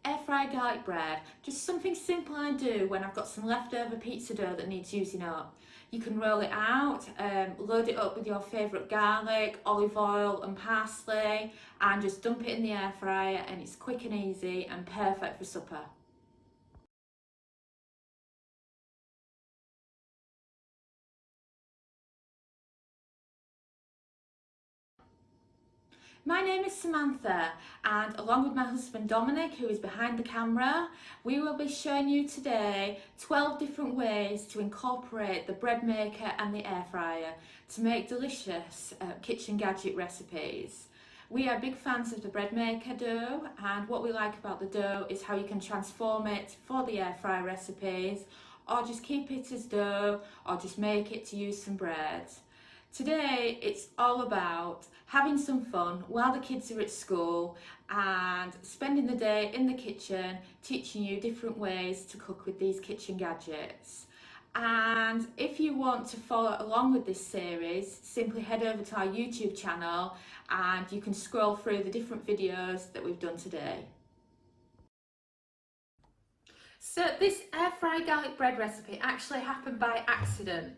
air fried garlic bread, just something simple I do when I've got some leftover pizza dough that needs using up. You can roll it out, load it up with your favourite garlic, olive oil and parsley, and just dump it in the air fryer, and it's quick and easy and perfect for supper. My name is Samantha, and along with my husband Dominic, who is behind the camera, we will be showing you today 12 different ways to incorporate the bread maker and the air fryer to make delicious kitchen gadget recipes. We are big fans of the bread maker dough, and what we like about the dough is how you can transform it for the air fry recipes, or just keep it as dough, or just make it to use some bread. Today it's all about having some fun while the kids are at school and spending the day in the kitchen teaching you different ways to cook with these kitchen gadgets. And if you want to follow along with this series, simply head over to our YouTube channel and you can scroll through the different videos that we've done today. So this air fry garlic bread recipe actually happened by accident.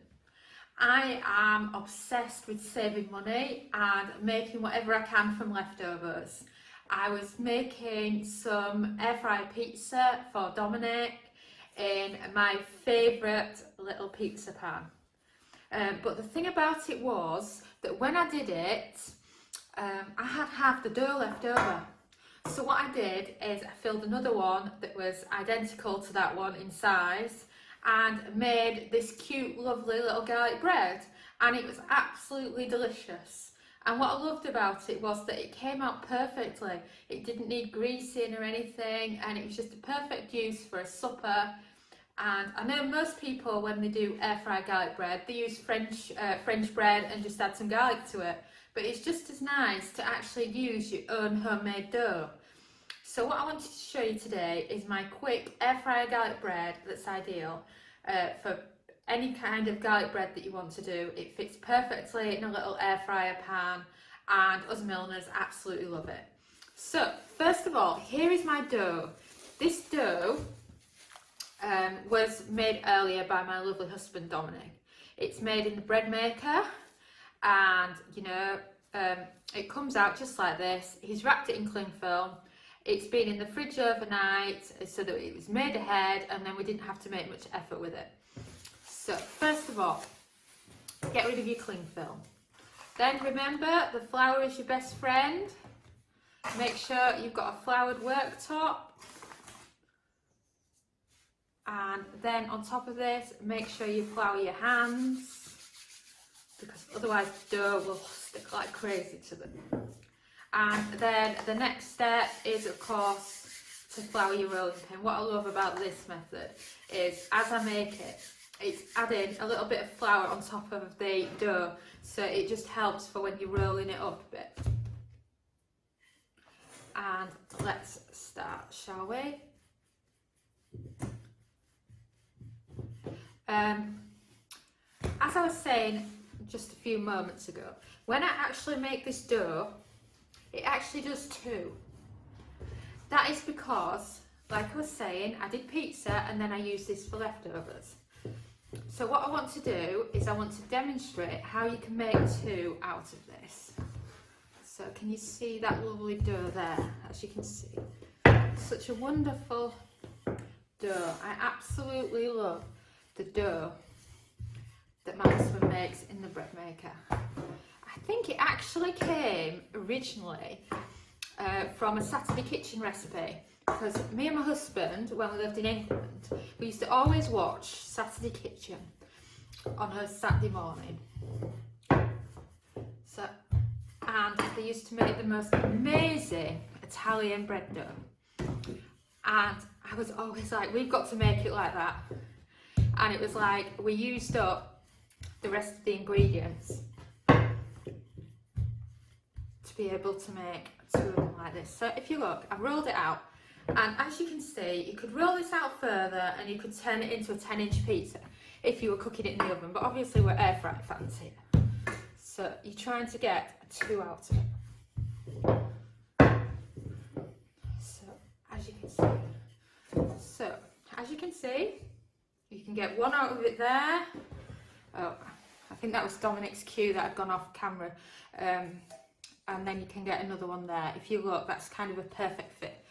I am obsessed with saving money and making whatever I can from leftovers. I was making some air fryer pizza for Dominic in my favourite little pizza pan. But the thing about it was that when I did it, I had half the dough left over. So what I did is I filled another one that was identical to that one in size, and made this cute, lovely little garlic bread, and it was absolutely delicious. And what I loved about it was that it came out perfectly. It didn't need greasing or anything, and it was just a perfect use for a supper. And I know most people, when they do air fry garlic bread, they use French bread and just add some garlic to it. But it's just as nice to actually use your own homemade dough. So what I wanted to show you today is my quick air fryer garlic bread that's ideal for any kind of garlic bread that you want to do. It fits perfectly in a little air fryer pan, and us milliners absolutely love it. So first of all, here is my dough. This dough was made earlier by my lovely husband Dominic. It's made in the bread maker, and you know, it comes out just like this. He's wrapped it in cling film. It's been in the fridge overnight so that it was made ahead, and then we didn't have to make much effort with it. So first of all, get rid of your cling film. Then remember, the flour is your best friend. Make sure you've got a floured worktop. And then on top of this, make sure you flour your hands, because otherwise the dough will stick like crazy to them. And then the next step is, of course, to flour your rolling pin. What I love about this method is, as I make it, it's adding a little bit of flour on top of the dough, so it just helps for when you're rolling it up a bit. And let's start, shall we? As I was saying just a few moments ago, when I actually make this dough, it actually does two. That is because, like I was saying, I did pizza and then I used this for leftovers. So what I want to do is I want to demonstrate how you can make two out of this. So can you see that lovely dough there? As you can see, such a wonderful dough. I absolutely love the dough that my husband makes in the bread maker. I think it actually came originally from a Saturday kitchen recipe, because me and my husband, when we lived in England, we used to always watch Saturday Kitchen on a Saturday morning. So, and they used to make the most amazing Italian bread dough, and I was always like, we've got to make it like that. And it was like we used up the rest of the ingredients to be able to make two of them like this. So if you look, I've rolled it out, and as you can see, you could roll this out further and you could turn it into a 10-inch pizza if you were cooking it in the oven, but obviously we're air fry fans here, so you're trying to get two out of it. So as you can see, can see. You can get one out of it there. Oh, I think that was Dominic's cue that had gone off camera. And then you can get another one there. If you look, that's kind of a perfect fit.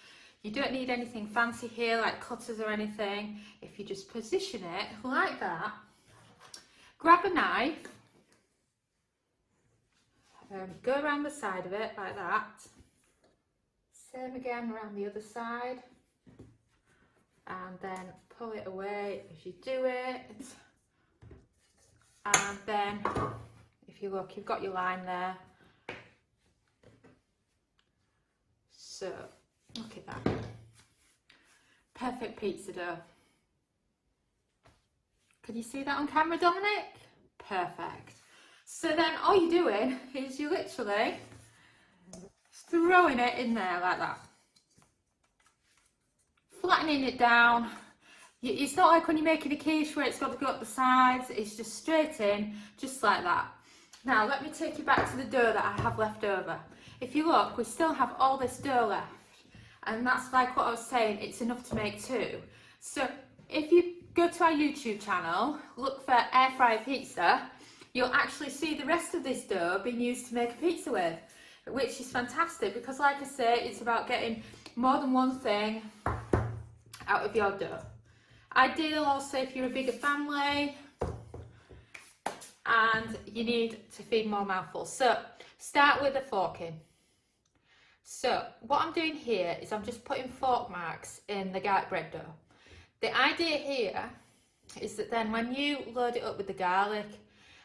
You don't need anything fancy here like cutters or anything. If you just position it like that, grab a knife, go around the side of it like that. Same again around the other side. And then pull it away as you do it. And then, if you look, you've got your line there. So, look at that. Perfect pizza dough. Can you see that on camera, Dominic? Perfect. So then all you're doing is you're literally throwing it in there like that. Flattening it down. It's not like when you're making a quiche where it's got to go up the sides. It's just straight in, just like that. Now, let me take you back to the dough that I have left over. If you look, we still have all this dough left. And that's like what I was saying, it's enough to make two. So if you go to our YouTube channel, look for air fryer pizza, you'll actually see the rest of this dough being used to make a pizza with, which is fantastic because, like I say, it's about getting more than one thing out of your dough. Ideal also if you're a bigger family and you need to feed more mouthfuls. So start with a forking. So what I'm doing here is I'm just putting fork marks in the garlic bread dough. The idea here is that then when you load it up with the garlic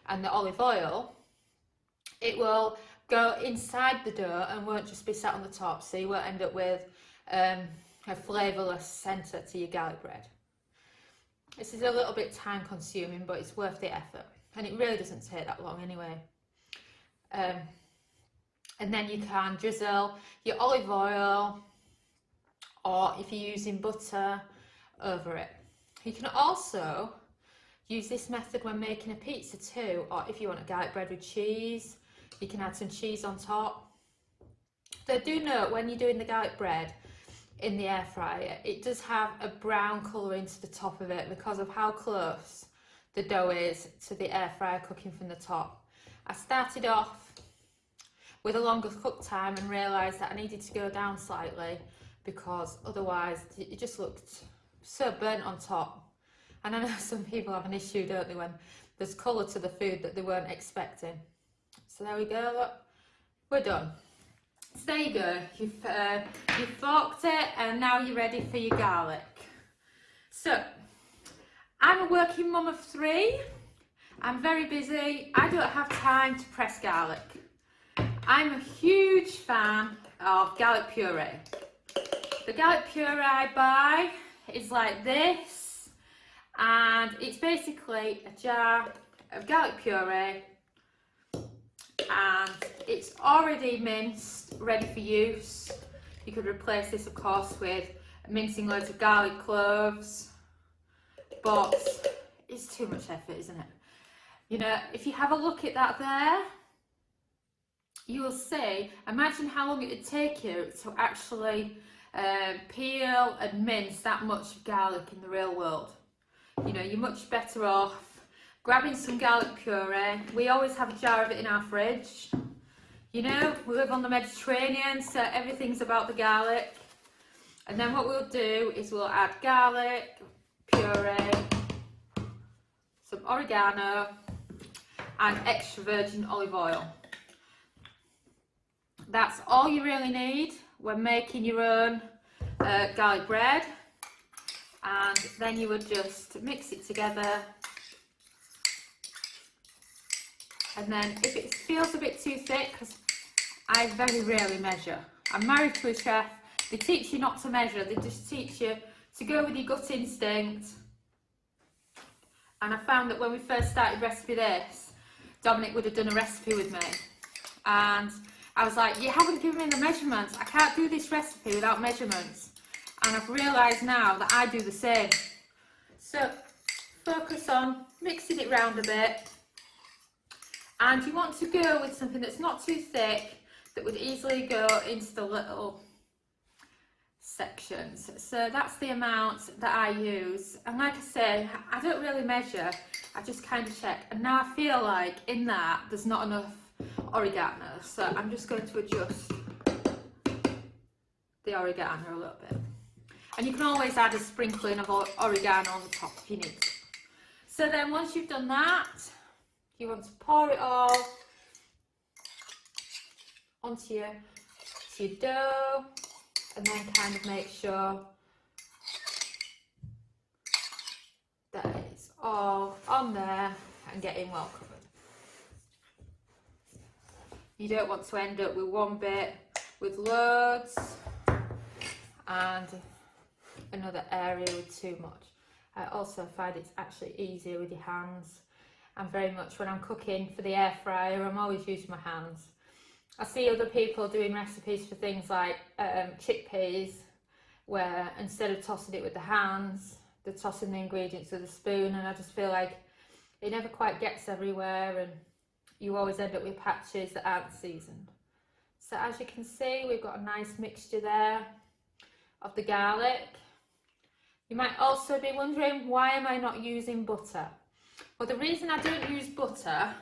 and the olive oil, it will go inside the dough and won't just be sat on the top, so you won't end up with a flavourless centre to your garlic bread. This is a little bit time consuming, but it's worth the effort, and it really doesn't take that long anyway. And then you can drizzle your olive oil, or if you're using butter, over it. You can also use this method when making a pizza too, or if you want a garlic bread with cheese, you can add some cheese on top. Though do note, when you're doing the garlic bread in the air fryer, it does have a brown colouring to the top of it because of how close the dough is to the air fryer cooking from the top. I started off with a longer cook time and realised that I needed to go down slightly because otherwise it just looked so burnt on top. And I know some people have an issue, don't they, when there's colour to the food that they weren't expecting. So there we go, look, we're done. So there you go, you've forked it and now you're ready for your garlic. So, I'm a working mum of 3, I'm very busy, I don't have time to press garlic. I'm a huge fan of garlic puree. The garlic puree I buy is like this, and it's basically a jar of garlic puree, and it's already minced, ready for use. You could replace this, of course, with mincing loads of garlic cloves, but it's too much effort, isn't it? You know, if you have a look at that there, you will see, imagine how long it would take you to actually peel and mince that much garlic in the real world. You know, you're much better off grabbing some garlic puree. We always have a jar of it in our fridge. You know, we live on the Mediterranean, so everything's about the garlic. And then what we'll do is we'll add garlic, puree, some oregano, and extra virgin olive oil. That's all you really need when making your own garlic bread, and then you would just mix it together, and then if it feels a bit too thick, because I very rarely measure, I'm married to a chef, they teach you not to measure, they just teach you to go with your gut instinct. And I found that when we first started Recipe This, Dominic would have done a recipe with me, and I was like, you haven't given me the measurements. I can't do this recipe without measurements. And I've realised now that I do the same. So focus on mixing it round a bit. And you want to go with something that's not too thick, that would easily go into the little sections. So that's the amount that I use, and like I say, I don't really measure, I just kind of check, and now I feel like in that there's not enough oregano, so I'm just going to adjust the oregano a little bit, and you can always add a sprinkling of oregano on the top if you need to. So then once you've done that, you want to pour it all onto your dough, and then kind of make sure that it's all on there and getting well covered. You don't want to end up with one bit with loads and another area with too much. I also find it's actually easier with your hands, and very much when I'm cooking for the air fryer, I'm always using my hands. I see other people doing recipes for things like chickpeas, where instead of tossing it with the hands, they're tossing the ingredients with a spoon, and I just feel like it never quite gets everywhere, and you always end up with patches that aren't seasoned. So as you can see, we've got a nice mixture there of the garlic. You might also be wondering, why am I not using butter? Well, the reason I don't use butter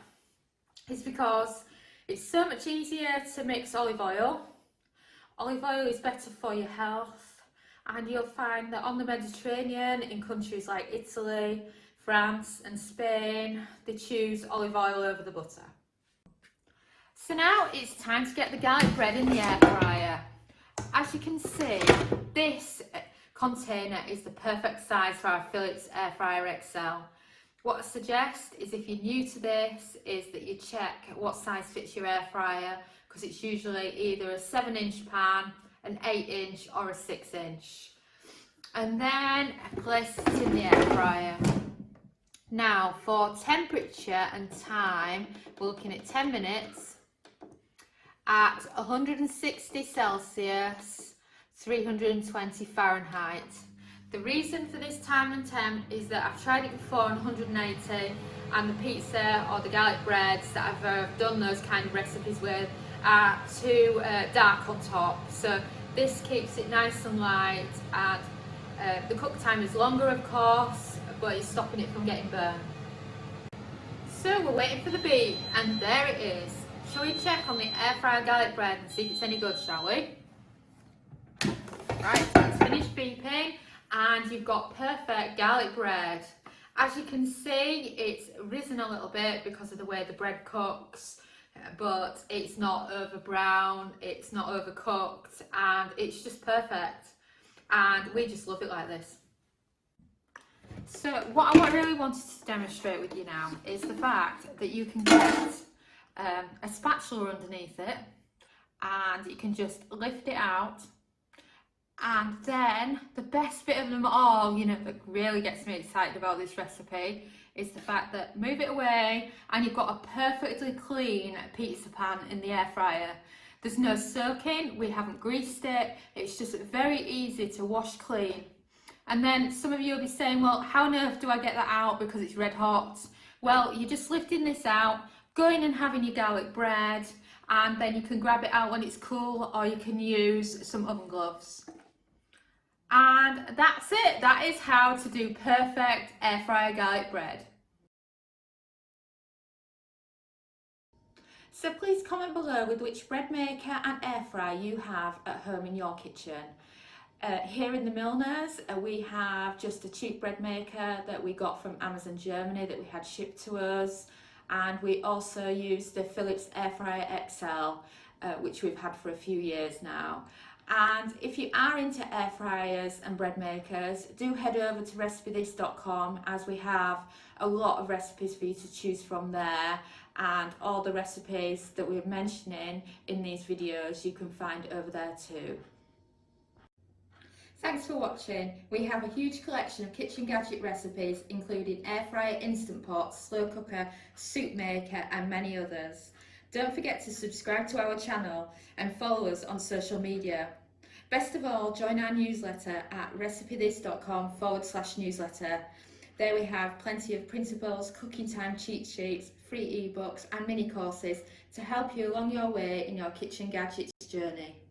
is because it's so much easier to mix olive oil. Olive oil is better for your health, and you'll find that on the Mediterranean, in countries like Italy, France and Spain, they choose olive oil over the butter. So now it's time to get the garlic bread in the air fryer. As you can see, this container is the perfect size for our Philips Air Fryer XL. What I suggest is, if you're new to this, is that you check what size fits your air fryer, because it's usually either a 7-inch pan, an 8-inch or a 6-inch. And then place it in the air fryer. Now for temperature and time, we're looking at 10 minutes at 160 Celsius, 320 Fahrenheit. The reason for this time and temp is that I've tried it before on 180, and the pizza or the garlic breads that I've done those kind of recipes with are too dark on top. So this keeps it nice and light, and the cook time is longer of course, but it's stopping it from getting burned. So we're waiting for the beep, and there it is. Shall we check on the air fryer garlic bread and see if it's any good, shall we? Right, it's finished beeping, and you've got perfect garlic bread. As you can see, it's risen a little bit because of the way the bread cooks, but it's not over brown, it's not overcooked, and it's just perfect. And we just love it like this. So what I really wanted to demonstrate with you now is the fact that you can get a spatula underneath it, and you can just lift it out. And then the best bit of them all, you know, that really gets me excited about this recipe, is the fact that move it away and you've got a perfectly clean pizza pan in the air fryer. There's no soaking, we haven't greased it, it's just very easy to wash clean. And then some of you will be saying, well, how on earth do I get that out because it's red hot? Well, you're just lifting this out, going and having your garlic bread, and then you can grab it out when it's cool, or you can use some oven gloves. And that's it. That is how to do perfect air fryer garlic bread. So please comment below with which bread maker and air fryer you have at home in your kitchen. Here in the Milners, we have just a cheap bread maker that we got from Amazon Germany that we had shipped to us, and we also use the Philips Air Fryer XL, which we've had for a few years now. And if you are into air fryers and bread makers, do head over to recipethis.com, as we have a lot of recipes for you to choose from there, and all the recipes that we're mentioning in these videos you can find over there too. Thanks for watching. We have a huge collection of kitchen gadget recipes, including air fryer, instant pot, slow cooker, soup maker and many others. Don't forget to subscribe to our channel and follow us on social media. Best of all, join our newsletter at recipethis.com/newsletter. There we have plenty of principles, cooking time cheat sheets, free ebooks and mini courses to help you along your way in your kitchen gadgets journey.